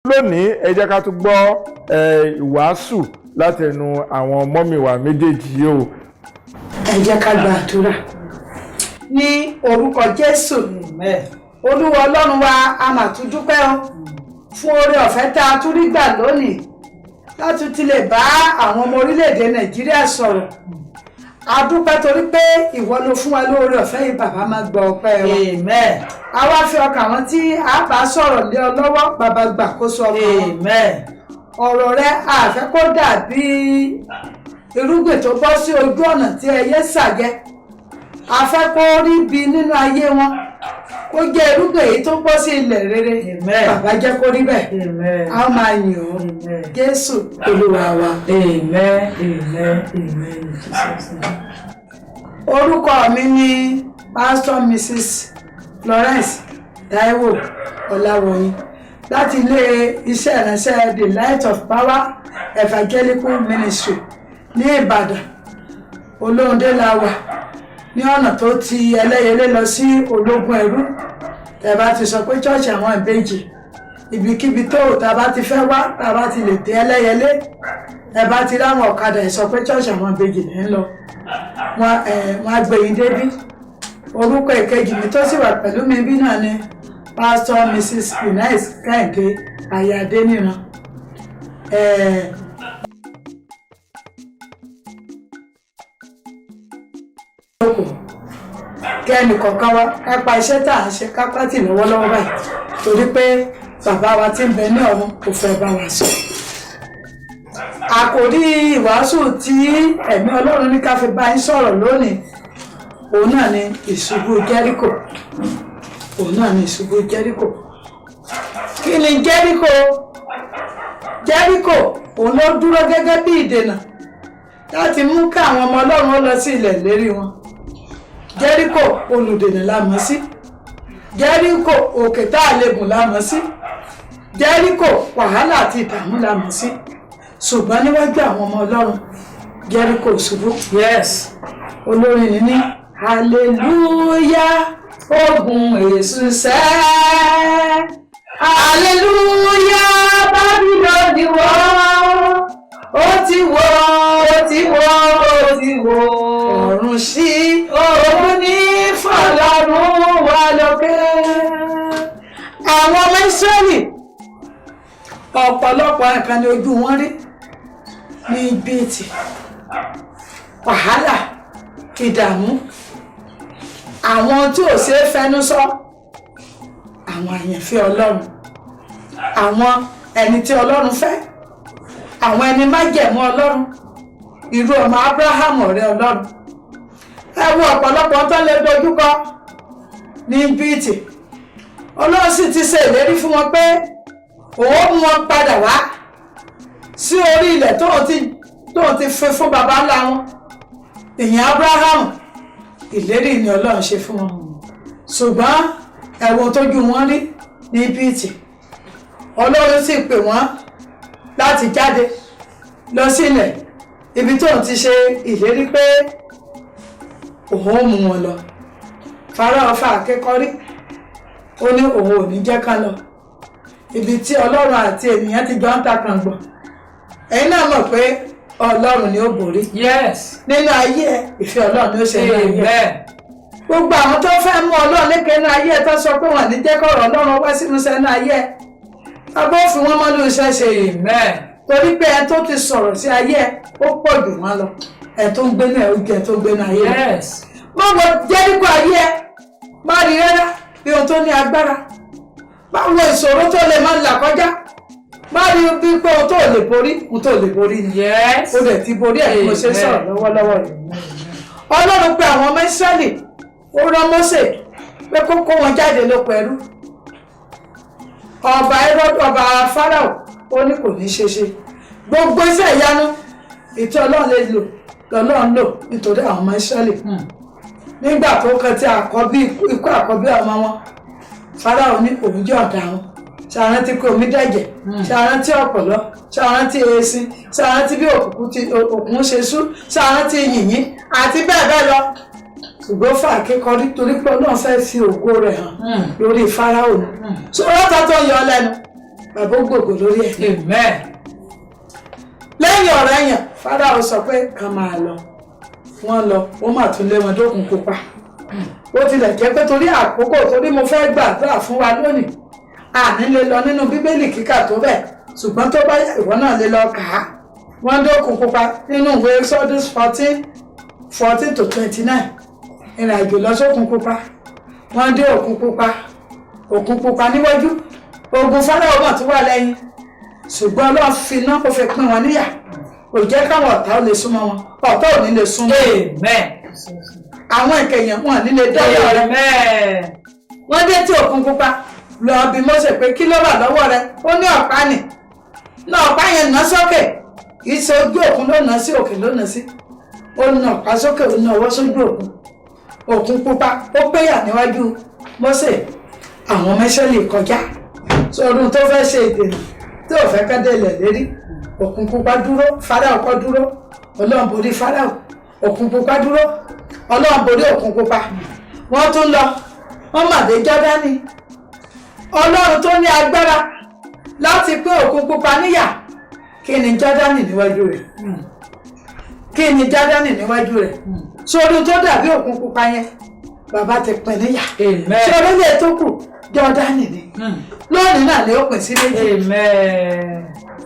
lónìí ẹ jẹ́ ká tún gbọ́ ìwàásù látẹnu àwọn mọ́mì wa méjèèjì yìí o. Ẹ jẹ́ ká gba àdúrà ní orúkọ Jésù. Olúwa Ọlọ́run wa, a mà tún dúpẹ́ o fún oore ọ̀fẹ́ tá a tún rí gbà lónìí láti ti lè bá àwọn ọmọ orílẹ̀-èdè Nàìjíríà sọ̀rọ̀. A dúpẹ́ torí pé ìwọ ló fún wa lóore ọ̀fẹ́ yìí, bàbá máa gbọ́ ọpẹ́ wa. Amen. A wá fi ọkàn àwọn tí a bá sọ̀rọ̀ lé ọ lọ́wọ́, bàbá gbàkóso ọkàn wọn. Amen. Ọ̀rọ̀ rẹ a fẹ́ kó dàbí irúgbìn tó bọ́ sí ojú ọ̀nà tí ẹyẹ sàjẹ́. A fẹ́ kó rí bí nínú ayé wọn, kó jẹ́ irúgbìn èyí tó bọ́ sí ilẹ̀ rere. Amen. Bàbá jẹ́ kó rí bẹ́ẹ̀. Amen. A máa yìn ọ́. Amen. Jésù Olúwa wa. Amen. Amen. Amen. Jesus name. Orúkọ mi ni Pastor Mrs. Florence Taiwo Olawoyin láti ilé iṣẹ́ ìránṣẹ́ The Light of Power Evangelical Ministry ní Ìbàdàn. Olóhùndé la wà ní ọ̀nà tó ti Ẹlẹ́yẹlé lọ sí Ológun Ẹrú. Tẹ́ bá ti sọ pé ṣọ́ọ̀ṣì àwọn ìbejì, ibikíbi tó tá bá ti fẹ́ wá, tá bá ti lè dé Ẹlẹ́yẹlé, ẹ bá ti ráwọn ọ̀kadà ẹ sọ pé ṣọ́ọ̀ṣì àwọn ìbejì ní ń lọ. Wọ́n á gbé yín débí. Orúkọ ìkejì mi tó sì wà pẹ̀lú mi bí náà ni Pastor Mrs. Eunice Kẹ́hìndé aya Adeniran. Kẹ́ni kọ̀ọ̀kan wa kápá iṣẹ́ tá à ń ṣe kápá tì lọ́wọ́lọ́wọ́ báyìí torí pé bàbá wa tí ń bẹ ní ọ̀run kò fẹ́ bá wa sọ. Àkòrí ìwàásù tí ẹ̀mí Ọlọ́run ní ká fi bá yín sọ̀rọ̀ lónìí, òun náà ni ìṣubú Jẹ́ríkò. Òun náà ni ìṣubú Jẹ́ríkò. Kí ni Jẹ́ríkò? Jẹ́ríkò òun ló dúró gẹ́gẹ́ bí ìdènà láti mú ká àwọn ọmọ Ọlọ́run ó lọ sí ilẹ̀ ìlérí wọn. Jẹ́ríkò olùdènà la mọ̀ sí. Jẹ́ríkò òkè tá a lè gùn la mọ̀ sí. Jẹ́ríkò wàhálà àti ìdààmú la mọ̀ sí. Ṣùgbọ́n níwájú àwọn ọmọ Ọlọ́run, Jẹ́ríkò ṣubú. Yes. Olórin ní hallelujah ogun èṣù sẹ́, hallelujah Bábílónì wó, ó ti wó, ó ti wó, ó ti wó, ọ̀run ṣí, òun ní fọlọ́run wà lókè. Àwọn ọmọ Ísírẹ́lì ọ̀pọ̀lọpọ̀ nǹkan ni ojú wọn rí ní Íjíbítì. Wàhálà, ìdààmú, àwọn tí ò ṣeé fẹnu sọ, àwọn àyànfẹ́ Ọlọ́run, àwọn ẹni tí Ọlọ́run fẹ́, àwọn ẹni májẹ̀mú Ọlọ́run, irú ọmọ Ábúráhámù ọ̀rẹ́ Ọlọ́run. Ẹ wo ọ̀pọ̀lọpọ̀ tó lè dojúkọ ní Íjíbítì. Ọlọ́run sì ti ṣe ìlérí fún wọn pé òun mú wọn padà wá sí orí ilẹ̀ tóun ti fi fún baba ńlá wọn, ìyẹn Ábúráhámù. Ìlérí ni Ọlọ́run ṣe fún wọn. Ṣùgbọ́n ẹ̀wọ̀n tójú wọn rí ní Íjíbítì. Ọlọ́run sì pè wọ́n láti jáde lọ sílẹ̀ ibi tóun ti ṣe ìlérí pé òun ó mú wọn lọ. Fáráò fa àkékọ́rí, ó ní òun ò ní jẹ́ ká lọ ibi tí Ọlọ́run àti ènìyàn ti jọ ń ta kàngbọ̀n. Ẹ̀yin náà mọ̀ pé Ọlọ́run ni ó borí. Yes. Nínú ayé ẹ, ìfẹ́ Ọlọ́run ni ó ṣe ní ayé ẹ. Amen. Gbogbo àwọn tó fẹ́ mú Ọlọ́run lékè nínú ayé ẹ tó sọ pé wọ́n ní jẹ́ kọ̀rọ̀ Ọlọ́run wá sínú iṣẹ́ nínú ayé ẹ, ọgbà ó fi wọ́n mọ́nú iṣẹ́ ṣe. Amen. Torí pé ẹ tó ti sọ̀rọ̀ sí ayé ẹ ó pọ̀ jù wọ́n lọ. Ẹ tó ń gbé náà ó jẹ tó ń gbé náà ayé ẹ. Yes. Báwo Jẹ́ríkò ayé ẹ má rí rárá bí ohun tó ní agbára. Báwo ìṣòro tó lè máa là kọjá má rí bí pé ohun tó lè borí, ohun tó lè borí ni. Yes. Ó dẹ̀ ti borí ẹ̀ bí mo ṣe sọ̀rọ̀ lọ́wọ́lọ́wọ́ rẹ̀. Ọlọ́run pé àwọn ọmọ Ísírẹ́lì, ó rán Mósè pé kó kó wọn jáde lóko ẹrú. Ọba Fáráò ó ní kò ní ṣe ṣe. Gbogbo iṣẹ́ ìyanu ìtí Ọlọ́run lè lò lọ́lọ́run lò nítorí àwọn ọmọ Ísírẹ́lì. Nígbà tó kan tí ikú àkọ́bí ọmọ wọn, Fáráò ní òun jẹ́ ọ̀dà wọn. Ṣàrántí pé omi dẹ̀jẹ̀, ṣàrántí ọ̀pọ̀lọ́, ṣàrántí esin, ṣàrántí bí òkun ṣe sú, ṣàrántí yìnyín àti bẹ́ẹ̀ bẹ́ẹ̀ lọ. Ṣùgbọ́n fà kékọrí torí pé Ọlọ́run fẹ́ fi ògo rẹ̀ hàn lórí Fáráò ni. Ṣòro tó yọ lẹ́nu bàbá ó gbògbò lórí ẹ̀. Amen. lẹ́yìn ọ̀rẹ́ yẹn Fáráò sọ pé ká máa lọ wọ́n lọ ó mà tún lé wọn dókun pupa ó tilẹ̀ jẹ́ pé torí àkókò torí mo fẹ́ gbàdúrà fún wa lónìí àní lè lọ nínú bíbélì kíkà tó bẹ̀ ṣùgbọ́n tó bá yá ìwọ náà lè lọ kà á wọ́n dókun pupa nínú ìwé Exodus 14 to 29 ìrìnàjò lọ sókun pupa wọ́n dé òkun pupa níwájú ogun Fáráò mà tún wà lẹ́yìn ṣùgbọ́n Ọlọ́run fi iná kó fi pín wọn níyà kò jẹ́ káwọn ọ̀tá ó lè súnmọ́ wọn ọ̀tá ò ní lè súnmọ́ Amen. àwọn ìkẹyìn wọn ní lè dọ́wọ́ rẹ. Amen. wọ́n dé tí òkun pupa lọ bí Mósè pé kí ló wà lọ́wọ́ rẹ ó ní ọ̀pá nì náà ọ̀pá yẹn ná sókè kì í ṣe ojú òkun ló ná sí òkè ló ná sí ó ná ọ̀pá sókè ó ná ọwọ́ sójú òkun pupa ó péyà níwájú Mósè àwọn mẹ́sẹ̀lì kọjá sọdún tó fẹ́ ṣe ìdènà tí ò fẹ́ kẹ́dẹ̀ ilẹ̀ lérí òkun pupa dúró Fáráò kọ́ dúró Ọlọ́run borí Fáráò òkun pupa dúró Ọlọ́run borí òkun pupa wọ́n tún lọ wọ́n mà dé Jọ́dánì Ọlọ́run tó ní agbára láti pín òkun pupa níyà kí ni Jọ́dánì níwájú rẹ̀ kí ni Jọ́dánì níwájú rẹ̀ sórí tó dàbí òkun pupa yẹn bàbá ti pín níyà sórí lè tó kù Jọ́dánì ni lónìí náà ni ó pín sí méjì. Amen.